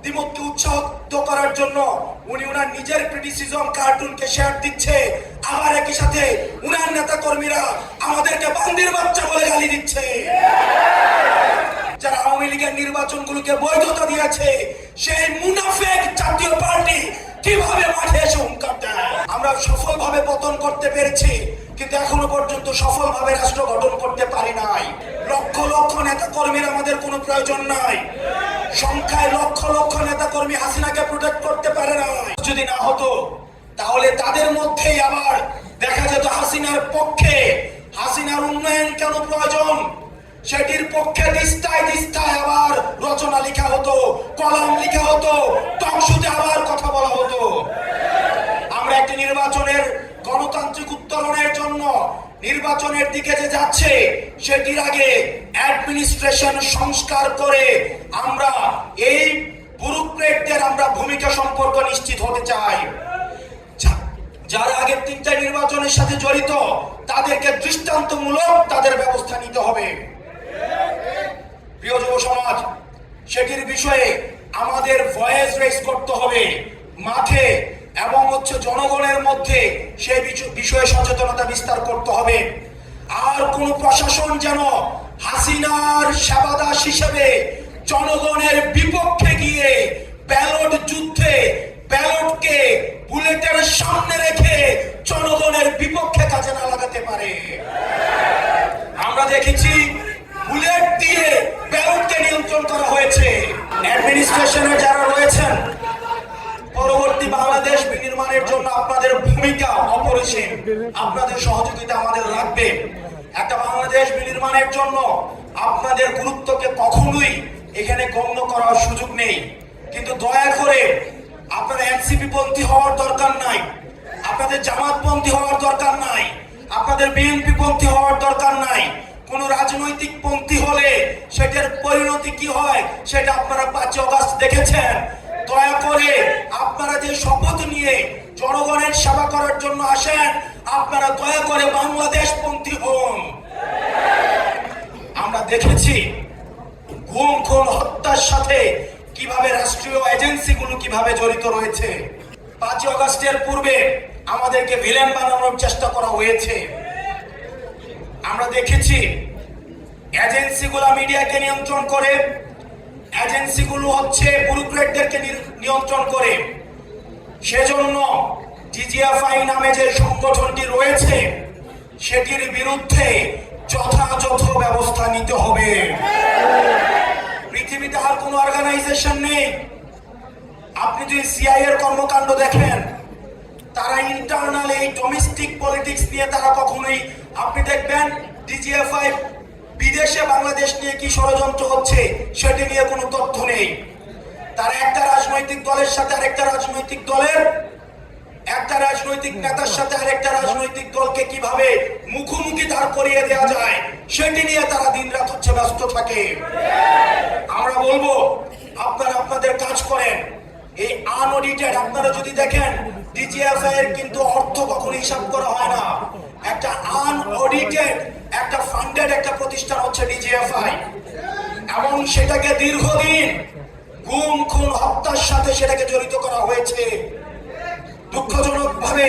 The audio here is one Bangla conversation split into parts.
দ্বিমতকে উৎসাহিত করার জন্য উনি উনার নিজের ক্রিটিসিজম কার্টুনকে শেয়ার দিচ্ছে, আবার একই সাথে উনার নেতা কর্মীরা আমাদেরকে বান্দির বাচ্চা বলে গালি দিচ্ছে। যারা আওয়ামী লীগের নির্বাচনগুলোকে বৈধতা দিয়েছে সেই মুনাফেক জাতীয় পার্টি কিভাবে মাঠে এসে হুঙ্কার দেয়? আমরা সফলভাবে পতন করতে পেরেছি, কিন্তু এখনো পর্যন্ত সফলভাবে রাষ্ট্র গঠন করতে পারি নাই। লক্ষ লক্ষ নেতা কর্মীর আমাদের কোনো প্রয়োজন নাই। সংখ্যায় লক্ষ লক্ষ নেতা কর্মী হাসিনাকে প্রোটেক্ট করতে পারে না। যদি না হতো তাহলে তাদের মধ্যেই আবার দেখা যেত হাসিনার পক্ষে, হাসিনার উন্নয়ন কেন প্রয়োজন সেটির পক্ষে দিস্তায় দিস্তায় আবার রচনা লেখা হতো, কলাম লেখা হতো, টকশোতে আবার কথা বলা হতো। আমরা একটি নির্বাচনের গণতান্ত্রিক উত্তরণের জন্য নির্বাচনের দিকে যে যাচ্ছে সেটির আগে অ্যাডমিনিস্ট্রেশন সংস্কার করে আমরা এই ব্যুরোক্রেটদের আমরা ভূমিকা সম্পর্ক নিশ্চিত হতে চাই। যারা আগের তিনটা নির্বাচনের সাথে জড়িত তাদেরকে দৃষ্টান্তমূলক তাদের ব্যবস্থা নিতে হবে। প্রিয় যুব সমাজ, সেটির বিষয়ে আমাদের ভয়েস রেজ করতে হবে মাঠে এবং জনগণের মধ্যে সেই বিষয়ে সচেতনতা বিস্তার করতে হবে। আর কোন প্রশাসন যেন হাসিনার সেবাদাস হিসেবে জনগণের বিপক্ষে গিয়ে ব্যালট যুদ্ধে ব্যালটকে বুলেটের সামনে রেখে জনগণের বিপক্ষে কাজে না লাগাতে পারে। আমরা দেখেছি বুলেট দিয়ে ব্যালটকে নিয়ন্ত্রণ করা হয়েছে। অ্যাডমিনিস্ট্রেশনে যারা রয়েছেন, পরবর্তী বাংলাদেশ বিনির্মাণের জন্য আপনাদের ভূমিকা অপরিসীম, আপনাদের সহযোগিতা আমাদের লাগবে। একটা বাংলাদেশ বিনির্মাণের জন্য আপনাদের গুরুত্বকে কখনোই এখানে গণ্য করার সুযোগ নেই। কিন্তু দয়া করে আপনারা এনসিপি পন্থী হওয়ার দরকার নাই, আপনাদের জামাতপন্থী হওয়ার দরকার নাই, আপনাদের বিএনপি পন্থী হওয়ার দরকার নাই। কোন রাজনৈতিক পন্থী হলে সেটার পরিণতি কি হয় সেটা আপনারা 5 অগাস্ট দেখেছেন। দয়া করে আপনারা যে শপথ নিয়ে জনগণের সেবা করার জন্য আসেন, আপনারা দয়া করে বাংলাদেশ পন্থী হন। আমরা দেখেছি গুম খুন হত্যার সাথে কিভাবে রাষ্ট্রীয় এজেন্সিগুলো কিভাবে জড়িত রয়েছে। 5 অগাস্টের পূর্বে আমাদেরকে ভিলেন বানানোর চেষ্টা করা হয়েছে। আমরা দেখেছি এজেন্সিগুলো মিডিয়াকে নিয়ন্ত্রণ করে, এজেন্সিগুলো ব্যুরোক্রেটদেরকে নিয়ন্ত্রণ করে। সেজন্য ডিজিএফআই নামে যে সংগঠনটি রয়েছে সেটির বিরুদ্ধে যথাযথ ব্যবস্থা নিতে হবে। পৃথিবীতে আর কোন অর্গানাইজেশন নেই। আপনি যদি সিআই এর কর্মকাণ্ড দেখেন, তারা ইন্টারনাল এই ডোমেস্টিক পলিটিক্স নিয়ে তারা কখনোই, আপনি দেখবেন ডিজিএফআই বিদেশে বাংলাদেশ নিয়ে কি ষড়যন্ত্র হচ্ছে সেটি নিয়ে কোনো তথ্য নেই। তারা একটা রাজনৈতিক দলের সাথে আরেকটা রাজনৈতিক দলের, একটা রাজনৈতিক নেতার সাথে আরেকটা রাজনৈতিক দলকে কিভাবে মুখোমুখি দাঁড় করিয়ে দেওয়া যায় সেটি নিয়ে তারা দিনরাত ব্যস্ত থাকে। আমরা বলবো আপনারা আপনাদের কাজ করেন। এই আনঅডিটেড, আপনারা যদি দেখেন ডিজিএফআই এর কিন্তু অর্থ কখনো হিসাব করা হয় না। একটা আনঅডিটেড, একটা ফান্ডেড একটা প্রতিষ্ঠান হচ্ছে ডিজিএফআই, এবং সেটাকে দীর্ঘদিন গুম খুন হত্যার সাথে সেটাকে জড়িত করা হয়েছে। দুঃখজনক ভাবে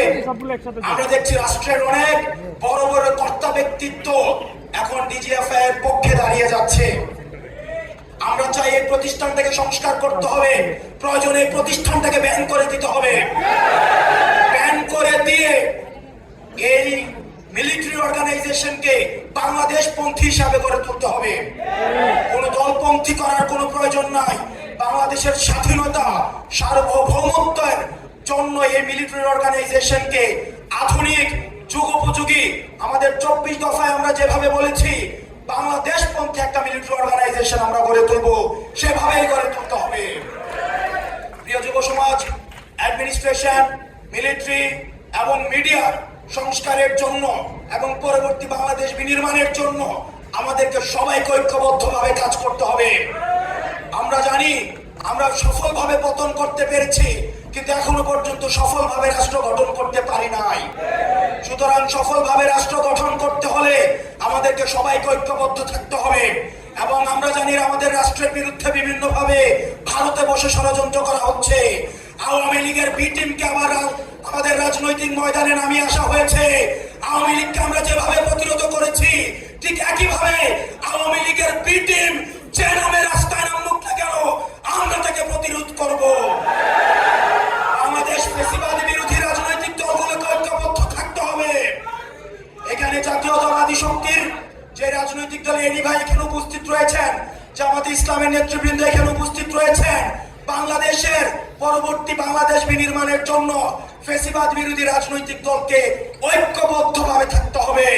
আমরা দেখছি রাষ্ট্রের অনেক বড় বড় কর্তা ব্যক্তিত্ব এখন ডিজিএফআই এর পক্ষে দাঁড়িয়ে যাচ্ছে। আমরা চাই এই প্রতিষ্ঠানটাকে সংস্কার করতে হবে, প্রয়োজনে এই প্রতিষ্ঠানটাকে ব্যান করে দিতে হবে। ব্যান করে দিয়ে এই মিলিটারি অর্গানাইজেশনকে বাংলাদেশ পন্থী হিসাবে গড়ে তুলতে হবে। কোন দলপন্থী করার কোনো প্রয়োজন নাই। বাংলাদেশের স্বাধীনতা সার্বভৌমত্বের জন্য এই মিলিটারি অর্গানাইজেশনকে আধুনিক যুগোপযোগী, আমাদের 24 দফায় আমরা যেভাবে বলেছি বাংলাদেশ পন্থী একটা মিলিটারি অর্গানাইজেশন আমরা গড়ে তুলব, সেভাবেই গড়ে তুলতে হবে। প্রিয় যুব সমাজ, অ্যাডমিনিস্ট্রেশন, মিলিটারি এবং মিডিয়ার সংস্কারের জন্য এবং পরবর্তী বাংলাদেশ বিনির্মাণের জন্য আমাদেরকে সবাইকে ঐক্যবদ্ধভাবে কাজ করতে হবে। আমরা জানি আমরা সফলভাবে পতন করতে পেরেছি, কিন্তু এখনো পর্যন্ত সফলভাবে রাষ্ট্র গঠন করতে পারি নাই। সুতরাং সফলভাবে রাষ্ট্র গঠন করতে হলে আমাদেরকে সবাইকে ঐক্যবদ্ধ থাকতে হবে। এবং আমরা জানি আমাদের রাষ্ট্রের বিরুদ্ধে বিভিন্ন ভাবে ভারতে বসে ষড়যন্ত্র করা হচ্ছে। আওয়ামী লীগের বি টিমকে আবার আমাদের রাজনৈতিক ময়দানে নামিয়ে আসা হয়েছে। আওয়ামী লীগকে আমরা যেভাবে প্রতিরোধ করেছি ঠিক একইভাবে আওয়ামী লীগের বি টিম যে নামে রাস্তায় নামুক না কেন আমরা তাকে প্রতিরোধ করব। বাংলাদেশ ফ্যাসিবাদী বিরোধী রাজনৈতিক দলগুলোকে ঐক্যবদ্ধ থাকতে হবে। এখানে জাতীয়তাবাদী শক্তির যে রাজনৈতিক দল এনি ভাই এখানে উপস্থিত রয়েছেন, জামাতে ইসলামের নেতৃবৃন্দ এখানে উপস্থিত রয়েছেন। বাংলাদেশের পরবর্তী বাংলাদেশ বিনির্মাণের জন্য ফ্যাসিবাদ বিরোধী রাজনৈতিক দলকে ঐক্যবদ্ধভাবে থাকতে হবে,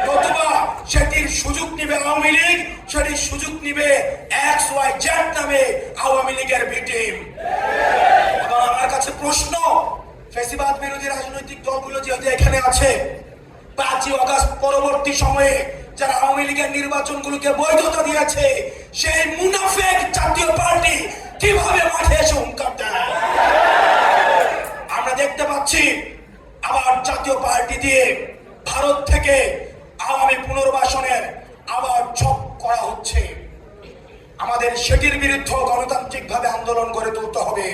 নতুবা সেটির সুযোগ নিবে আওয়ামী লীগ, সেটির সুযোগ নিবে XYZ নামে আওয়ামী লীগের বি টিম। এবং আমার কাছে প্রশ্ন, ফ্যাসিবাদ বিরোধী রাজনৈতিক দলগুলো যেহেতু এখানে আছে, 5ই আগস্ট পরবর্তী সময়ে যারা আওয়ামী লীগের নির্বাচনগুলোকে বৈধতা দিয়েছে সেই মুনাফেক জাতীয় পার্টি কিভাবে মাঠে এসে হুঙ্কার দেয়? আমরা দেখতে পাচ্ছি আবার জাতীয় পার্টি দিয়ে ভারত থেকে আওয়ামী পুনর্বাসনের আবার ছক করা হচ্ছে। আমাদের সেটির বিরুদ্ধে গণতান্ত্রিকভাবে আন্দোলন গড়ে তুলতে হবে।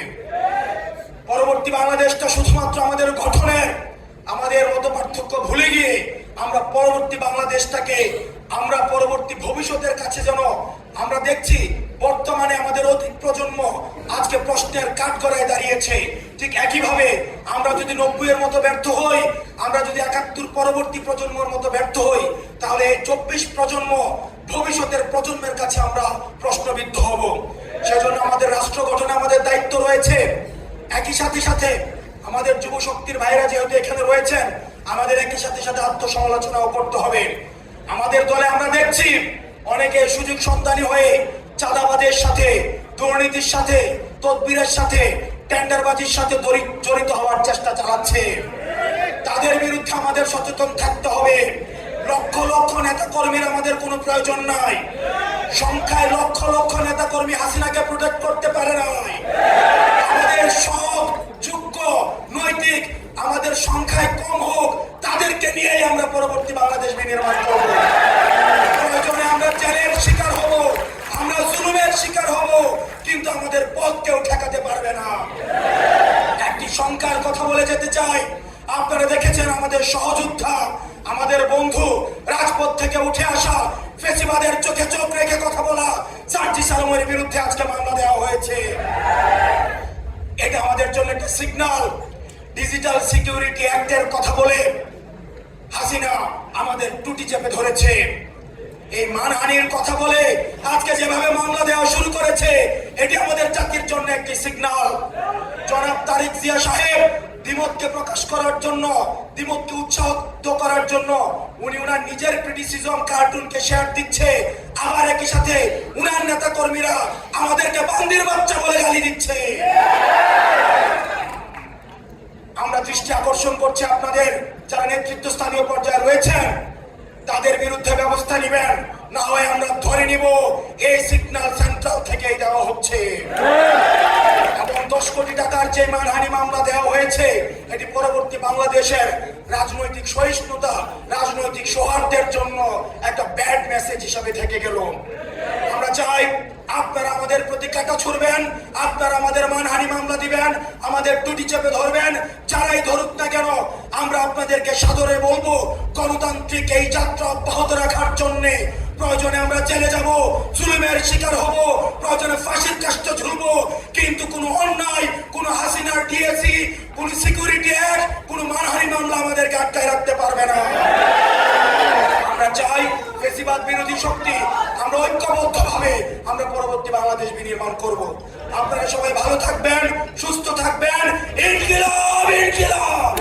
পরবর্তী বাংলাদেশটা শুধুমাত্র আমাদের গঠনের, আমাদের মতপার্থক্য ভুলে গিয়ে আমরা পরবর্তী বাংলাদেশটাকে আমরা পরবর্তী ভবিষ্যতের কাছে যেন আমরা দেখছি বর্তমানে আমাদের অতীত প্রজন্ম আজকে প্রশ্নের কাঠগড়ায় দাঁড়িয়েছে, ঠিক একইভাবে আমরা যদি 90-এর মতো ব্যর্থ হই, আমরা যদি 71 পরবর্তী প্রজন্মের মতো ব্যর্থ হই, তাহলে 24 প্রজন্ম ভবিষ্যতের প্রজন্মের কাছে আমরা প্রশ্নবিদ্ধ হব। সেজন্য আমাদের রাষ্ট্র গঠনে আমাদের দায়িত্ব রয়েছে। একই সাথে সাথে আমাদের যুব শক্তির ভাইরা যেহেতু এখানে রয়েছেন, আমাদের একই সাথে সাথে আত্মসমালোচনাও করতে হবে। আমাদের দলে আমরা দেখছি অনেকে সুযোগ সন্ধানী হয়ে চাঁদাবাজের সাথে, দুর্নীতির সাথে, তদবিরের সাথে, টেন্ডারবাজির সাথে জড়িত হওয়ার চেষ্টা চালাচ্ছে। তাদের বিরুদ্ধে আমাদের সচেতন থাকতে হবে। লক্ষ লক্ষ নেতা কর্মীর আমাদের কোনো প্রয়োজন নাই। সংখ্যায় লক্ষ লক্ষ নেতা কর্মী হাসিনাকে প্রোটেক্ট করতে পারে নাই। আমাদের সব যোগ্য নৈতিক আমাদের সংখ্যায় কম হোক, তাদেরকে নিয়েই আমরা পরবর্তী বাংলাদেশ বিনির্মাণ করব। প্রয়োজনে আমরা জেলের শিকার হব, আমরা জুলুমের শিকার হব, কিন্তু আমাদের পথ কেউ ঠেকাতে পারবে না। একটি সংখ্যার কথা বলে যেতে চাই। আপনারা দেখেছেন আমাদের সহযোদ্ধা, আমাদের বন্ধু, রাজপথ থেকে উঠে আসা, ফ্যাসিবাদের চোখে চোখ রেখে কথা বলা সার্জিস আলমের বিরুদ্ধে আজকে মামলা দেওয়া হয়েছে। এটা আমাদের জন্য একটা সিগন্যাল। ডিজিটাল সিকিউরিটি অ্যাক্টের কথা বলে হাসিনা আমাদের টুটি চেপে ধরেছে। এই মানহানির কথা বলে আজকে যেভাবে মামলা দেওয়া শুরু করেছে, এটি আমাদের জাতির জন্য একটি সিগন্যাল। জনাব তারেক জিয়া সাহেব দ্বিমতকে প্রকাশ করার জন্য, দ্বিমতকে উৎসাহিত করার জন্য উনি উনার নিজের ক্রিটিসিজম কার্টুনকে শেয়ার দিচ্ছে, আবার একই সাথে উনার নেতা কর্মীরা আমাদেরকে বান্দির বাচ্চা বলে গালি দিচ্ছে। আমরা দৃষ্টি আকর্ষণ করছি আপনাদের যারা নেতৃত্ব স্থানীয় পর্যায়ে রয়েছেন, তাদের বিরুদ্ধে ব্যবস্থা নেবেন, না হয় আমরা ধরে নিব এই সিগন্যাল সেন্ট্রাল থেকেই দেওয়া হচ্ছে। এবং 10 কোটি টাকার যে মানহানি মামলা দেওয়া হয়েছে, এটি পরবর্তী বাংলাদেশের রাজনৈতিক সহিষ্ণুতা, রাজনৈতিক সৌহার্দ্যের জন্য একটা ব্যাড মেসেজ হিসাবে থেকে গেল। আমরা চাই আপনারা আমাদের প্রতি কাঁটা ছুড়বেন, আপনারা আমাদের মানহানি মামলা দিবেন, আমাদের টুটি চেপে ধরবেন, যারাই ধরুক না কেন আমরা আপনাদেরকে সাদরে বলবো গণতান্ত্রিক এই যাত্রা অব্যাহত রাখার জন্য প্রয়োজনে আমরা জেলে যাব, জুলুমের শিকার হব, প্রয়োজনে ফাঁসির কাষ্ঠে ঝুলবো, কিন্তু কোনো অন্যায়, কোনো হাসিনার ডিএসি, কোনো সিকিউরিটি অ্যাক্ট, কোনো মানহানি মামলা আমাদেরকে আটকায় রাখতে পারবে না। আমরা চাই ফ্যাসিবাদ বিরোধী শক্তি আমরা ঐক্যবদ্ধভাবে আমরা পরবর্তী বাংলাদেশ বিনির্মাণ করব। আপনারা সবাই ভালো থাকবেন, সুস্থ থাকবেন। ইনকিলাব, ইনকিলাব।